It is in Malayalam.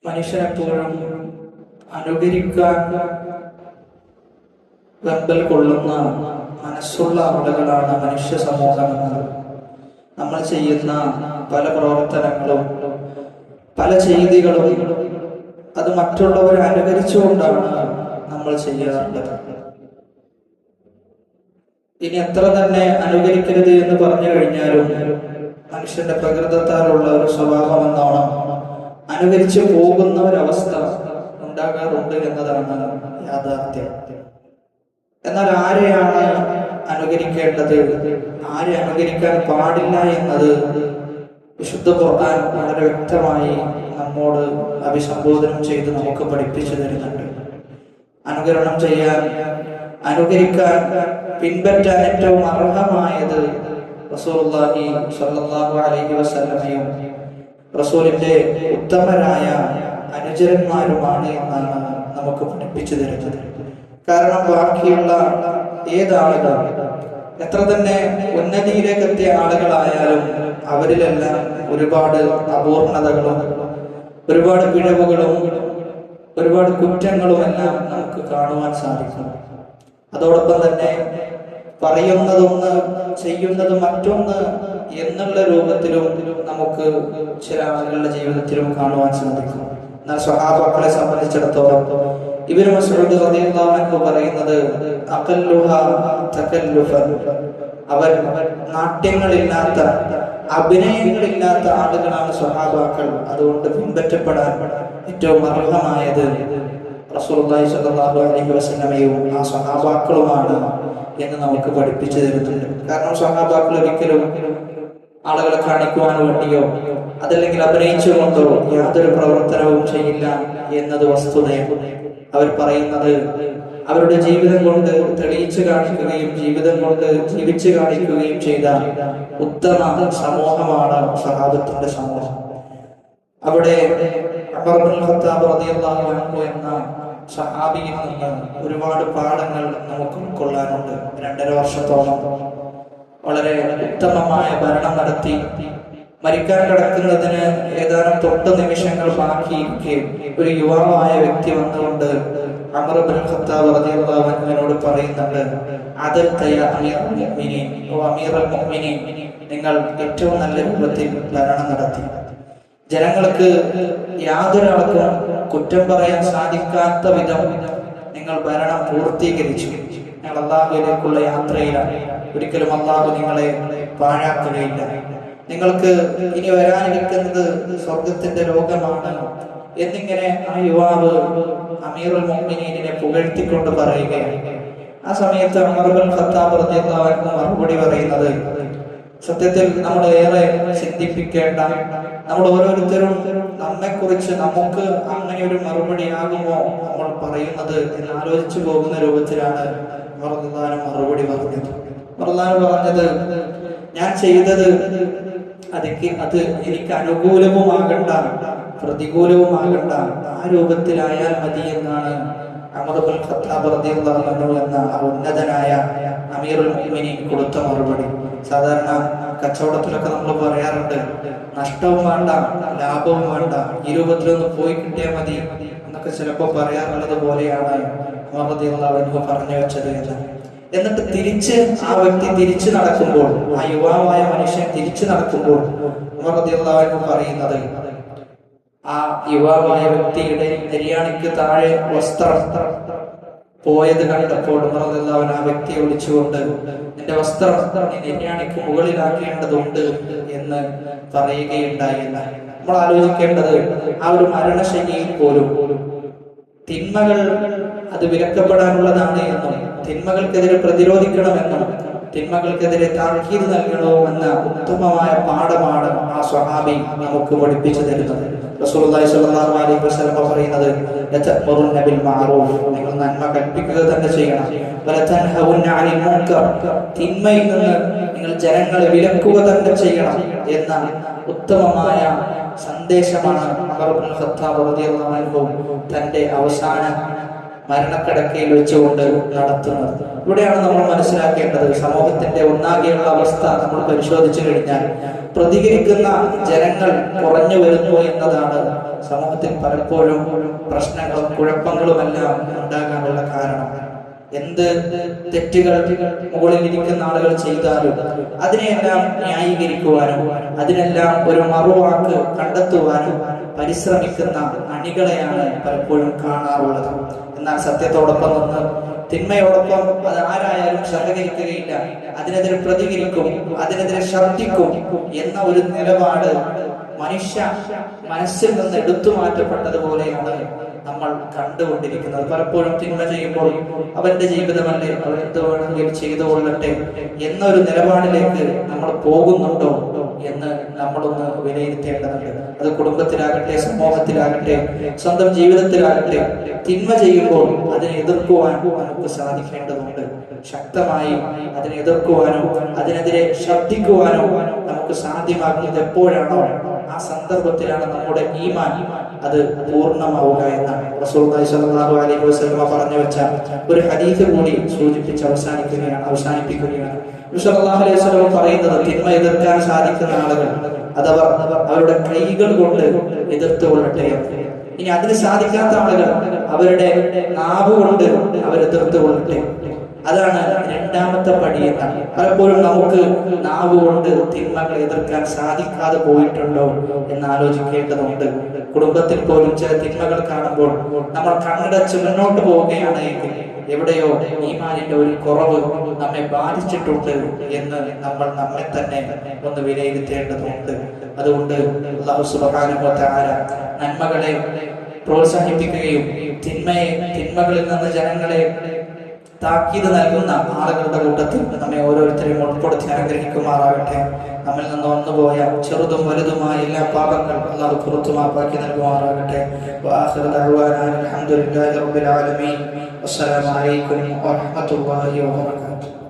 മനുഷ്യനെപ്പോഴും അനുകരിക്കാൻ വെമ്പൽ കൊള്ളുന്ന മനസ്സുള്ള ആളുകളാണ് മനുഷ്യ സമൂഹം എന്നത്. നമ്മൾ ചെയ്യുന്ന പല പ്രവർത്തനങ്ങളും പല ചെയ്തികളും അത് മറ്റുള്ളവരെ അനുകരിച്ചുകൊണ്ടാണ് നമ്മൾ ചെയ്യാറുള്ളത്. ഇനി എത്ര തന്നെ അനുകരിക്കരുത് എന്ന് പറഞ്ഞു കഴിഞ്ഞാലും മനുഷ്യന്റെ പ്രകൃതത്താലുള്ള ഒരു സ്വഭാവം എന്നോണം അനുകരിച്ചു പോകുന്ന ഒരവസ്ഥ ഉണ്ടാകാറുണ്ട് എന്നതാണ് യാഥാർത്ഥ്യം. എന്നാൽ ആരെയാണ് അനുകരിക്കേണ്ടത്, ആരെ അനുകരിക്കാൻ പാടില്ല എന്നത് വിശുദ്ധ ഖുർആൻ വളരെ വ്യക്തമായി നമ്മോട് അഭിസംബോധനം ചെയ്ത് നമുക്ക് പഠിപ്പിച്ചു തരുന്നുണ്ട്. അനുകരണം ചെയ്യാൻ, അനുകരിക്കാൻ, പിൻപറ്റാൻ ഏറ്റവും അർഹമായത് റസൂലുള്ളാഹി സ്വല്ലല്ലാഹു അലൈഹി വസല്ലമയും റസൂലിന്റെ ഉത്തമരായ അനുചരന്മാരുമാണ് എന്നാണ് നമുക്ക് പഠിപ്പിച്ചു തരുന്നത്. കാരണം ബാക്കിയുള്ള ഏതാളുകൾ എത്ര തന്നെ ഉന്നതിയിലേക്ക് എത്തിയ ആളുകളായാലും അവരിലെല്ലാം ഒരുപാട് അപൂർണതകളും ഒരുപാട് പിഴവുകളും ഒരുപാട് കുറ്റങ്ങളും എല്ലാം നമുക്ക് കാണുവാൻ സാധിക്കും. അതോടൊപ്പം തന്നെ പറയുന്നതൊന്ന് ചെയ്യുന്നത് മറ്റൊന്ന് എന്നുള്ള രൂപത്തിലും നമുക്ക് ചില ആളുകളുടെ ജീവിതത്തിലും കാണുവാൻ സാധിക്കും. എന്നാൽ സ്വഹാബാക്കളെ സംബന്ധിച്ചിടത്തോളം ഇബ്നു മസ്ഊദ് റളിയല്ലാഹു അൻഹു പറയുന്നത് അഖല്ലുഹാ തകല്ലുഫൻ, അവർ നാട്യങ്ങളില്ലാത്ത അഭിനയങ്ങളില്ലാത്ത ആളുകളാണ് സ്വഹാബാക്കൾ. അതുകൊണ്ട് പിൻപറ്റപ്പെടാൻ ഏറ്റവും അർഹമായത് റസൂലുള്ളാഹി സ്വല്ലല്ലാഹു അലൈഹി വസല്ലമയും ആ സ്വഹാബാക്കളുമാണ് എന്ന് നമുക്ക് പഠിപ്പിച്ചു തരുന്നുണ്ട്. കാരണം സ്വഹാബാക്കൾ ഒരിക്കലും ആളുകളെ കാണിക്കുവാൻ വേണ്ടിയോ അതല്ലെങ്കിൽ അഭിനയിച്ചുകൊണ്ടോ യാതൊരു പ്രവർത്തനവും ചെയ്യില്ല എന്നത് വസ്തുതയാണ്. അവർ പറയുന്നത് അവരുടെ ജീവിതം കൊണ്ട് തെളിയിച്ചു കാണിക്കുകയും ജീവിതം കൊണ്ട് ജീവിച്ചു കാണിക്കുകയും ചെയ്ത ഉത്തമ സമൂഹമാണ് സഹാബത്തിന്റെ സമൂഹം. അവിടെ ഉമർ ഇബ്നുൽ ഖത്താബ് റളിയല്ലാഹു അൻഹു എന്ന സഹാബിയിൽ നിന്ന് ഒരുപാട് പാഠങ്ങൾ നമുക്ക് ഉൾക്കൊള്ളാനുണ്ട്. 2.5 വർഷത്തോളം വളരെ ഉത്തമമായ ഭരണം നടത്തി മരിക്കാൻ കിടക്കുന്നതിന് ഏതാനും 9 നിമിഷങ്ങൾ ബാക്കിയിരിക്കെ ഒരു യുവാവായ വ്യക്തി വന്നുകൊണ്ട് ഉമർ ഇബ്നുൽ ഖത്താബ് റളിയല്ലാഹു അൻഹുവിനോട് പറയുന്നുണ്ട്, അദൽതയ അമീറുൽ മുഅ്മിനീൻ, ഓ അമീറുൽ മുഅ്മിനീൻ, നിങ്ങൾ ഏറ്റവും നല്ല രൂപത്തിൽ ഭരണം നടത്തി. ജനങ്ങൾക്ക് യാതൊരാൾക്കും കുറ്റം പറയാൻ സാധിക്കാത്ത വിധം നിങ്ങൾ ഭരണം പൂർത്തീകരിച്ചു. നിങ്ങൾ അല്ലാഹുവിലേക്കുള്ള യാത്രയിലാണ്. ഒരിക്കലും അല്ലാഹു നിങ്ങളെ പാഴാക്കുകയില്ല. നിങ്ങൾക്ക് ഇനി വരാനിരിക്കുന്നത് സ്വർഗത്തിന്റെ ലോകമാണ് എന്നിങ്ങനെ ആ യുവാവ് അമീറുൽ മുഅ്മിനീനെ പുകഴ്ത്തിക്കൊണ്ട് പറയുകയാണ്. ആ സമയത്ത് ഉമർ ഇബ്നുൽ ഖത്താബ് റളിയല്ലാഹു അൻഹു മറുപടി പറയുന്നത്, സത്യത്തിൽ നമ്മൾ ഏറെ ചിന്തിപ്പിക്കേണ്ട, നമ്മൾ ഓരോരുത്തരും നമ്മെക്കുറിച്ച് നമുക്ക് അങ്ങനെ ഒരു മറുപടി ആകുമോ നമ്മൾ പറയുന്നത് എന്ന് ആലോചിച്ചു പോകുന്ന രൂപത്തിലാണ് മറുപടി പറഞ്ഞത്. പറഞ്ഞത്, ഞാൻ ചെയ്തത് അത് എനിക്ക് അനുകൂലവുമാകണ്ട പ്രതികൂലവുമാകണ്ട ആ രൂപത്തിലായാൽ മതി എന്നാണ് ഉമർ ഇബ്നുൽ ഖത്താബ് റളിയല്ലാഹു അൻഹു എന്ന ഉന്നതനായ അമീറുൽ മുഅ്മിനീൻ കൊടുത്ത മറുപടി. സാധാരണ കച്ചവടത്തിലൊക്കെ നമ്മൾ പറയാറുണ്ട്, നഷ്ടവും വേണ്ട ലാഭവും വേണ്ട, ഈ രൂപത്തിലൊന്ന് പോയി കിട്ടിയാൽ മതി എന്നൊക്കെ ചിലപ്പോൾ പറയാറുള്ളത് പോലെയാണ് ഉമർ റളിയല്ലാഹു അൻഹു പറഞ്ഞു വെച്ചത് എന്ന്. എന്നിട്ട് തിരിച്ച് ആ വ്യക്തി തിരിച്ചു നടക്കുമ്പോൾ, ആ യുവാവായ മനുഷ്യൻ തിരിച്ചു നടക്കുമ്പോൾ ഉമർ റളിയല്ലാഹു അൻഹു പറയുന്നത്, ആ യുവാവായ വ്യക്തിയുടെ നെരിയാണിക്ക് താഴെ വസ്ത്രം പോയത് കണ്ടപ്പോൾ ഉമർ റളിയല്ലാഹു അൻഹു ആ വ്യക്തിയെ വിളിച്ചുകൊണ്ട്, നിന്റെ വസ്ത്രം നീ നെരിയാണിക്ക് മുകളിലാക്കേണ്ടതുണ്ട് എന്ന് പറയുകയുണ്ടായി. നമ്മൾ ആലോചിക്കേണ്ടത്, ആ ഒരു മരണശൈലിയിൽ പോലും തിന്മകൾ അത് വിലക്കപ്പെടാനുള്ളതാണ് എന്നും തിന്മകൾക്കെതിരെ പ്രതിരോധിക്കണമെന്നും തിന്മകൾക്കെതിരെ താക്കീത് നൽകണമെന്ന ഉത്തമമായ പാഠമാണ് ആ സ്വഹാബി നമുക്ക് പഠിപ്പിച്ചു തരുന്നത്. റസൂലുള്ളാഹി സ്വല്ലല്ലാഹു അലൈഹി വസല്ലം പറയുന്നത്, ലതഅ്മുറുന്ന ബിൽ മഅറൂഫ്, നിങ്ങൾ നന്മ കൽപ്പിക്കുക തന്നെ ചെയ്യണം, വലതൻഹൗന അനിൽ മുൻകർ, തിന്മയിൽ നിന്ന് നിങ്ങൾ ജനങ്ങളെ വിലക്കുക തന്നെ ചെയ്യണം എന്ന ഉത്തമമായ സന്ദേശമാണ് ഉമർ ഇബ്നുൽ ഖത്താബ് റളിയല്ലാഹു അൻഹു തന്റെ അവസാന മരണക്കിടക്കയിൽ വെച്ചുകൊണ്ട് നടത്തുന്നത്. ഇവിടെയാണ് നമ്മൾ മനസ്സിലാക്കേണ്ടത്, സമൂഹത്തിന്റെ ഒന്നാകെയുള്ള അവസ്ഥ നമ്മൾ പരിശോധിച്ചു കഴിഞ്ഞാൽ പ്രതികരിക്കുന്ന ജനങ്ങൾ കുറഞ്ഞു വരുന്നു എന്നതാണ് സമൂഹത്തിൽ പലപ്പോഴും പ്രശ്നങ്ങളും കുഴപ്പങ്ങളുമെല്ലാം ഉണ്ടാകാനുള്ള കാരണം. എന്ത് തെറ്റുകൾ മുകളിൽ ഇരിക്കുന്ന ആളുകൾ ചെയ്താലും അതിനെയെല്ലാം ന്യായീകരിക്കുവാനും അതിനെല്ലാം ഒരു മറുവാക്ക് കണ്ടെത്തുവാനും പരിശ്രമിക്കുന്ന അണികളെയാണ് പലപ്പോഴും കാണാറുള്ളത്. എന്നാൽ സത്യത്തോടൊപ്പം നിന്ന് തിന്മയോടൊപ്പം അത് ആരായാലും സഹകരിക്കുകയില്ല, അതിനെതിരെ പ്രതികരിക്കും, അതിനെതിരെ ശബ്ദിക്കും എന്ന ഒരു നിലപാട് മനുഷ്യ മനസ്സിൽ നിന്ന് എടുത്തു മാറ്റപ്പെട്ടതുപോലെയാണ് നമ്മൾ കണ്ടുകൊണ്ടിരിക്കുന്നത്. പലപ്പോഴും തിന്മ ചെയ്യുമ്പോൾ അവന്റെ ജീവിതമല്ലേ, അവൻ എന്ത് വേണമെങ്കിൽ ചെയ്തുകൊള്ളട്ടെ എന്നൊരു നിലപാടിലേക്ക് നമ്മൾ പോകുന്നുണ്ടോ എന്ന് നമ്മളൊന്ന് വിലയിരുത്തേണ്ടതുണ്ട്. അത് കുടുംബത്തിലാകട്ടെ, സമൂഹത്തിലാകട്ടെ, സ്വന്തം ജീവിതത്തിലാകട്ടെ, തിന്മ ചെയ്യുമ്പോൾ അതിനെ എതിർക്കുവാൻ നമുക്ക് സാധിക്കേണ്ടതുണ്ട്. ശക്തമായി അതിനെ എതിർക്കുവാനോ അതിനെതിരെ ശബ്ദിക്കുവാനോ നമുക്ക് സാധ്യമാകുന്നത് എപ്പോഴാണോ ആ സന്ദർഭത്തിലാണ് നമ്മുടെ ഈമാൻ അത് പൂർണ്ണമാവുക എന്നാണ് റസൂലുള്ളാഹി സ്വല്ലല്ലാഹു അലൈഹി വസല്ലം പറഞ്ഞു വെച്ച ഒരു ഹദീസ് കൂടി സൂചിപ്പിച്ച് അവസാനിപ്പിക്കുകയാണ്. നബി സ്വല്ലല്ലാഹു അലൈഹി വസല്ലം പറയുന്നത്, തിന്മ എതിർക്കാൻ സാധിക്കുന്ന ആളുകൾ അതവർ അവരുടെ കൈകൾ കൊണ്ട് എതിർത്ത് കൊള്ളട്ടെ. ഇനി അതിന് സാധിക്കാത്ത ആളുകൾ അവരുടെ നാവ് കൊണ്ട് അവർ എതിർത്ത് കൊള്ളട്ടെ. അതാണ് രണ്ടാമത്തെ പടി എന്നാണ്. പലപ്പോഴും നമുക്ക് നാവ് കൊണ്ട് തിന്മകൾ എതിർക്കാൻ സാധിക്കാതെ പോയിട്ടുണ്ടോ എന്ന് ആലോചിക്കേണ്ടതുണ്ട്. കുടുംബത്തിൽ പോലും ചില തിന്മകൾ കാണുമ്പോൾ നമ്മൾ കണ്ണടച്ച് മുന്നോട്ട് പോവുകയാണ് എങ്കിൽ എവിടെയോ ഈമാനിന്റെ ഒരു കുറവ് നമ്മെ ബാധിച്ചിട്ടുണ്ട് എന്ന് നമ്മൾ നമ്മെ തന്നെ ഒന്ന് വിലയിരുത്തേണ്ടതുണ്ട്. അതുകൊണ്ട് അല്ലാഹു സുബ്ഹാനഹു വ തആല നന്മകളെ പ്രോത്സാഹിപ്പിക്കുകയും തിന്മകളിൽ നിന്ന് ജനങ്ങളെ താക്കീത് നൽകുന്ന ആളുകളുടെ കൂട്ടത്തിൽ നമ്മെ ഓരോരുത്തരെയും ഉൾപ്പെടുത്തി അനുഗ്രഹിക്കുമാറാകട്ടെ. നമ്മിൽ നിന്ന് വന്നുപോയ ചെറുതും വലുതുമായ എല്ലാ പാപങ്ങൾ അല്ലാഹു പുറത്തു മാപ്പാക്കി നൽകുമാറാകട്ടെ. വആഖിറു ദഅ്വാനാ അൽഹംദുലില്ലാഹി റബ്ബിൽ ആലമീൻ. അസ്സലാമു അലൈക്കും വറഹ്മത്തുള്ളാഹി വബറകാതുഹു.